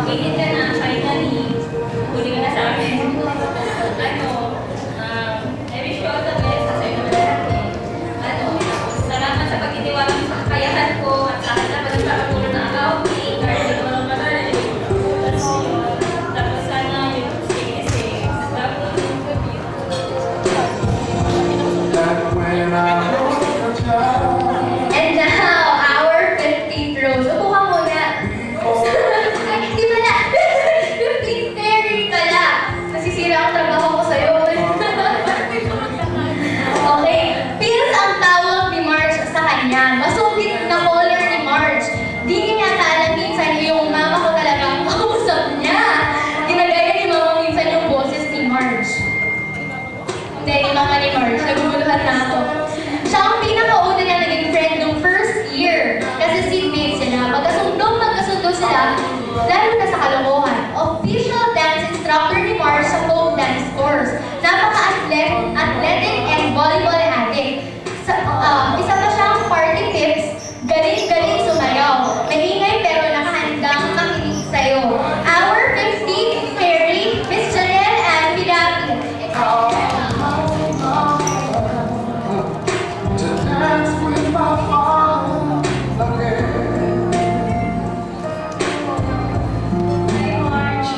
Init ka na, finally. Huli ka na sa akin. I wish you all the best. Kasi naman natin. Salamat sa pagtitiwala mo sa kakayahan ko at sa akin na pagkakagulo ng accounting. Kahit hindi ko naman matay. Tapos sana yung sige. Tapos yung gabi. And now, our 15th rose. Upo ka muna. Ay, di ba na? 15th fairy ka na. Nasisira ang trabaho ko sa'yo. Okay. Pills ang tawag ni Marge sa kanya. Masungkit na color ni Marge. Di niya yata alam minsan yung mama ko talaga ang kausap niya. Ginagaya ni mama minsan yung boses ni Marge. Hindi, ni mama ni Marge. Naguguluhan na ako. Siya ang pinakauna niya naging friend nung first year. Kasi seatmates sila. Magkasundo sila, lalo na sa kalokohan. Official dance instructor ni Marge sa folk dance course. Napaka-athletic and volleyball addict. Isa pa siyang party tips, galing sumayaw. Maingay pero nakahandang makinig sa'yo. Our 15th fairy, Miss Janelle Ann Pilapi.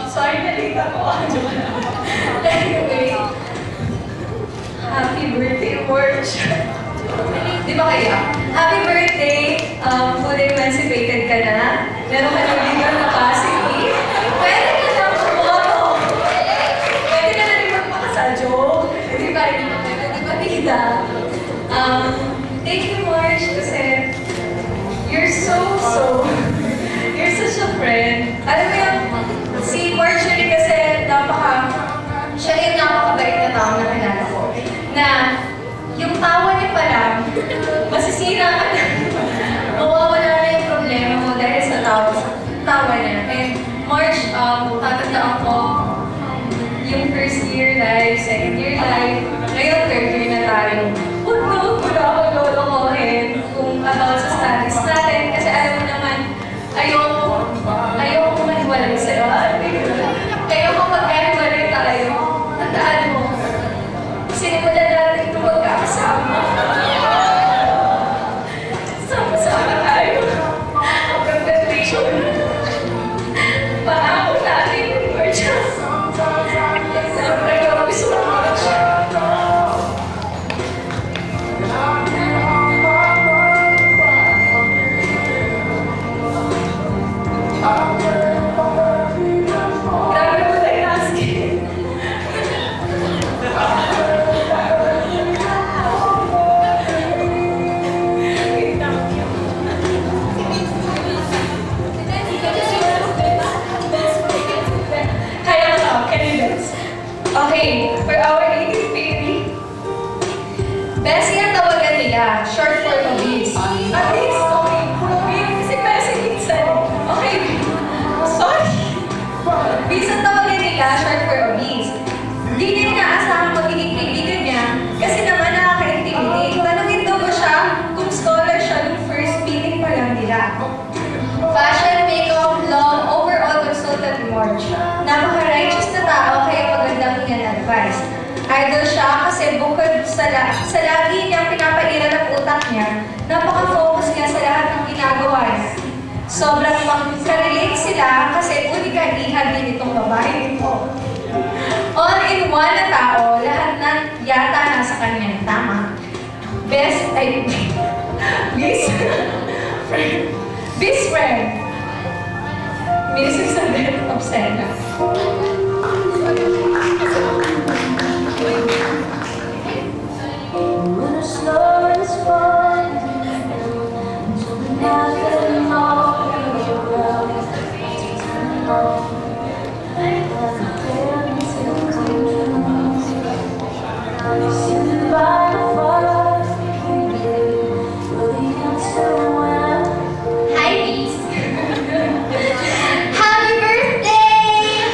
Sorry na late ako. Anyway, happy birthday, Marge. Di ba kaya? Happy birthday! Fully emancipated ka na. Meron ka ng legal capacity. Pwede ka na mag-moto. Pwede ka na rin magpakasal, joke. Di ba? Di ba, tita? Thank you, Marge, kasi you're you're such a friend. Alam mo yung, si Marjorie kasi siya yung napakabait na tao na kilala ko. Na yung tawa niya pa lang, masisira ka na. Mawawala na yung problema mo dahil sa tawa niya. And Marge, tatandaan ko yung first year life, second year life, ngayon third year na tayo. Huwag na ako lolokohin kung about sa studies natin kasi alam mo naman, ayoko mahiwalay sa'yo. Ayoko magkahiwalay tayo. Tandaan mo, sinimulan natin ito magkakasama. Sama-sama tayo. Hanggang graduation. Pangako natin yung Marge. Nagkakabi sa Marge. Grabe mo na inaskin. Kaya ko to, candidates. Okay, for our 18th baby. Bessie ang tawagan nila, short for Obis. Obis, okay. Obis, kasi Bessie minsan. Okay, sorry. Obis ang tawagan nila, short for Obis. Di niya inaasahan magiging kaibigan niya kasi naman nakaka-intimidate. Tanungin daw ba siya kung scholar siya nung first meeting pa lang nila. Fashion, makeup, love, overall consultant ni Marge. Napaka-righteous na tao kaya magandang hingan advice. Idol siya kasi bukod sa lagi niyang pinapairal ang utak niya, napaka-focus niya sa lahat ng ginagawa niya. Sobrang mag-relate sila kasi unika-iha din itong babae ito. All-in-one na tao, lahat na yata nasa kanya. Tama. Best friend. Mrs. Sadet of Sena. Hi, Beast. Happy birthday!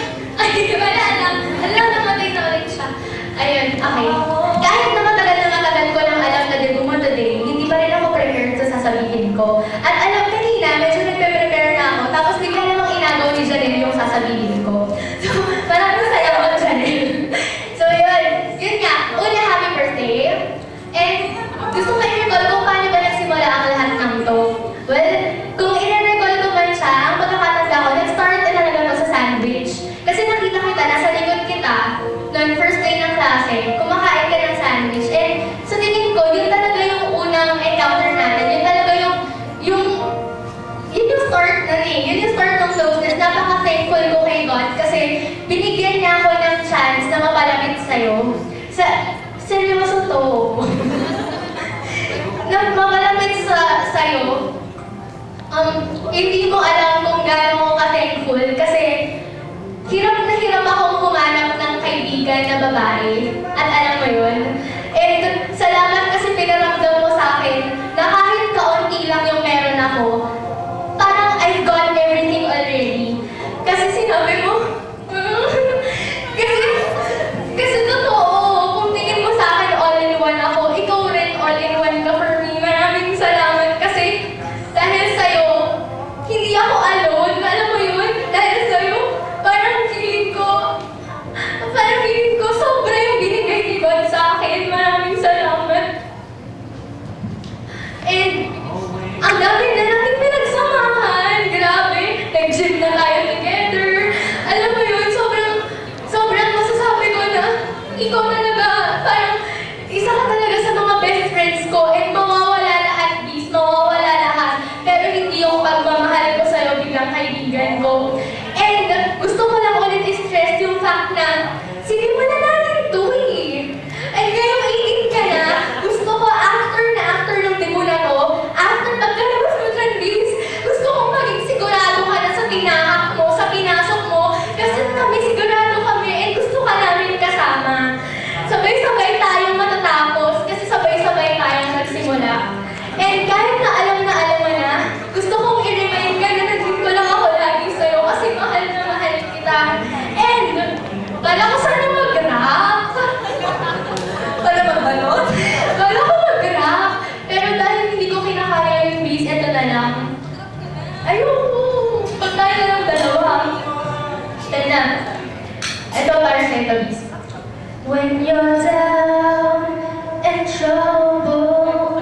hindi mo alam kung gaano ko ka-thankful kasi hirap na hirap akong humanap ng kaibigan na babae. At alam mo yun? And salamat kasi pinaramdam mo sa akin na kahit kaunti lang yung meron ako, parang I've got everything already. Kasi sinabi mo, kasi totoo, kung tingin mo sa akin all-in-one ako, ikaw rin all-in-one ka for me. Maraming salamat kasi dahil sa'yo, hindi ako alone. Alam mo yun? Dahil sa'yo, parang feeling ko sobra yung binigay ni God sa akin. Maraming salamat. And ang dami na natin pinagsamahan. Grabe, nag-gym na tayo together. Alam mo yun, sobrang masasabi ko na ikaw talaga, parang isa ka talaga sa mga best friends ko and mawawala lahat, please, mawawala lahat. Pero hindi yung pagmamahal ko sa'yo bilang kaibigan ko. And gusto ko lang ulit i-stress yung fact na sinimulan natin to eh. And ngayong 18 ka na, gusto ko after ng demo na to, after pagkalabas mo ng days, gusto kong maging sigurado ka na sa tinahak mo, sa pinasok mo, kasi kami sigurado kami and gusto ka namin kasama. Sabay-sabay tayong matatapos kasi sabay-sabay tayong nagsimula. And kahit na alam mo na, gusto kong i-remind ka na nandito lang ako lagi sa'yo kasi mahal na mahal kita. And bala ko sana mag-rap. Para magbalot? Bala ko mag-rap. Pero dahil hindi ko kinakaya yung bass, eto na lang. Ayoko. Pag tayo na lang dalawa. Ito na. Ito para sa ito, bass. When you're down and trouble,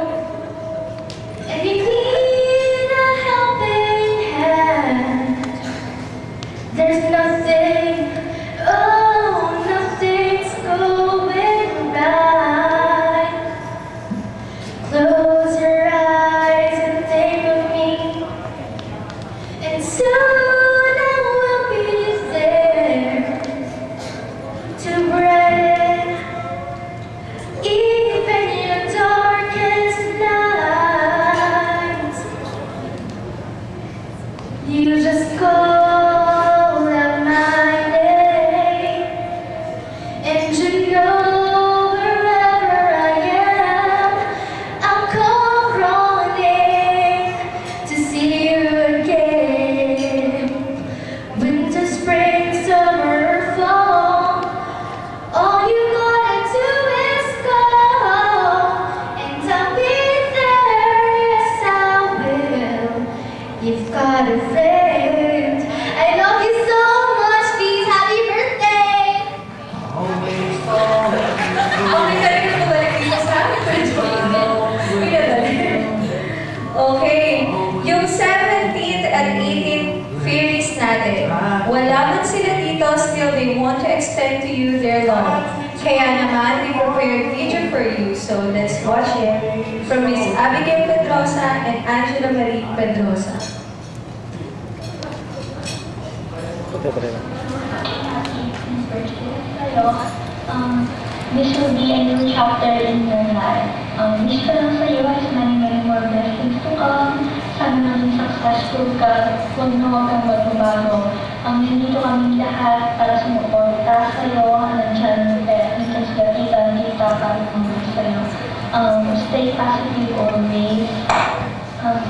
and you need a helping hand, there's nothing, oh, nothing's going right. Close your eyes and think of me, and soon I will be there to brighten even your darkest nights. You just call out my name, and you know wherever I am, I'll come running to see you again. Winter, spring, summer, fall, all you gotta do is call, and I'll be there, yes I will. You've got a friend. I love you so much, please. Happy birthday! Okay, ka rin na bumalik dito sa akin. Okay, yung 17th at 18th fairies natin, wala man sila dito, still they want to extend to you their love. Kaya naman, we prepared video for you, so let's watch it from Miss Abigail Pedrosa and Angela Marie Pedrosa. This will be a new chapter in your life. Wish ko lang sa iyo has many more blessings to come. Sana maging successful ka. Huwag na huwag kang magbabago. Nandito kami lahat para sumuporta sa iyo. Nandiyan Mrs. Gatita, Tita, para kumulong sa iyo. Stay positive always.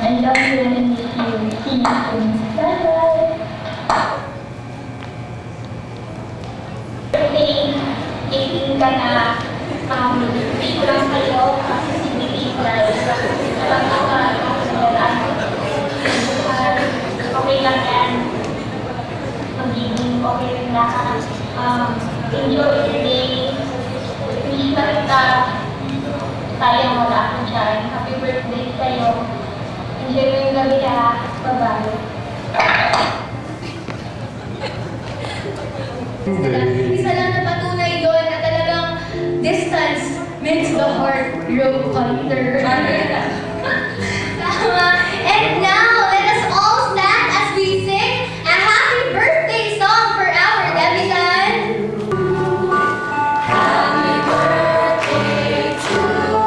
I love you and miss you. See you soon. Bye-bye! Birthday, 18 ka na, wish ko lang sa'yo, CCTV prize. Okay lang yan. Magiging okay rin lahat. Enjoy your day. Wish na kita, sayang wala ako dyan. Happy birthday sa'yo. Enjoy mo yung gabi ha. Bye-bye. Isa lang na patunay doon na talagang distance makes the heart grow fonder. Tama. And now, let us all stand as we sing a happy birthday song for our Debitan. Happy birthday to you.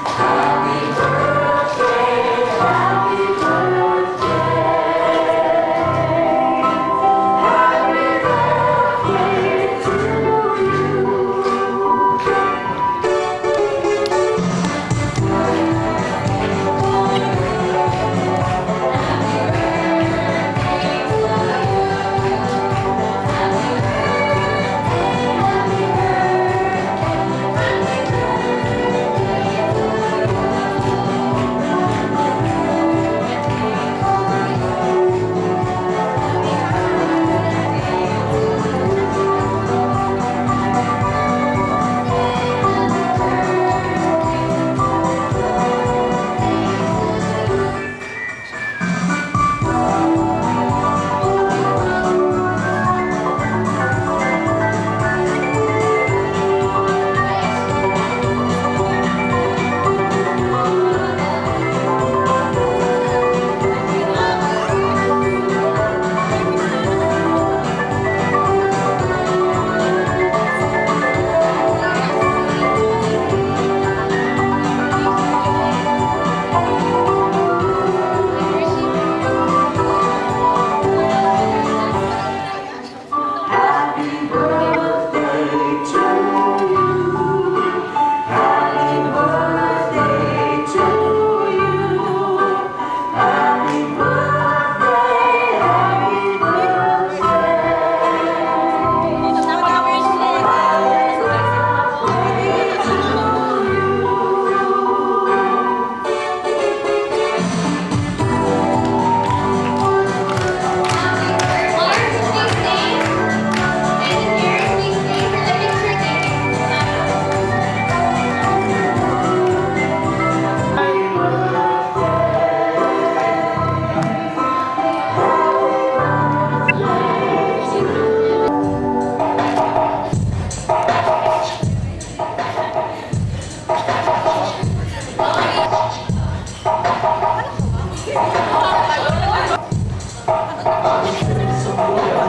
Happy birthday, happy birthday.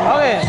Okay.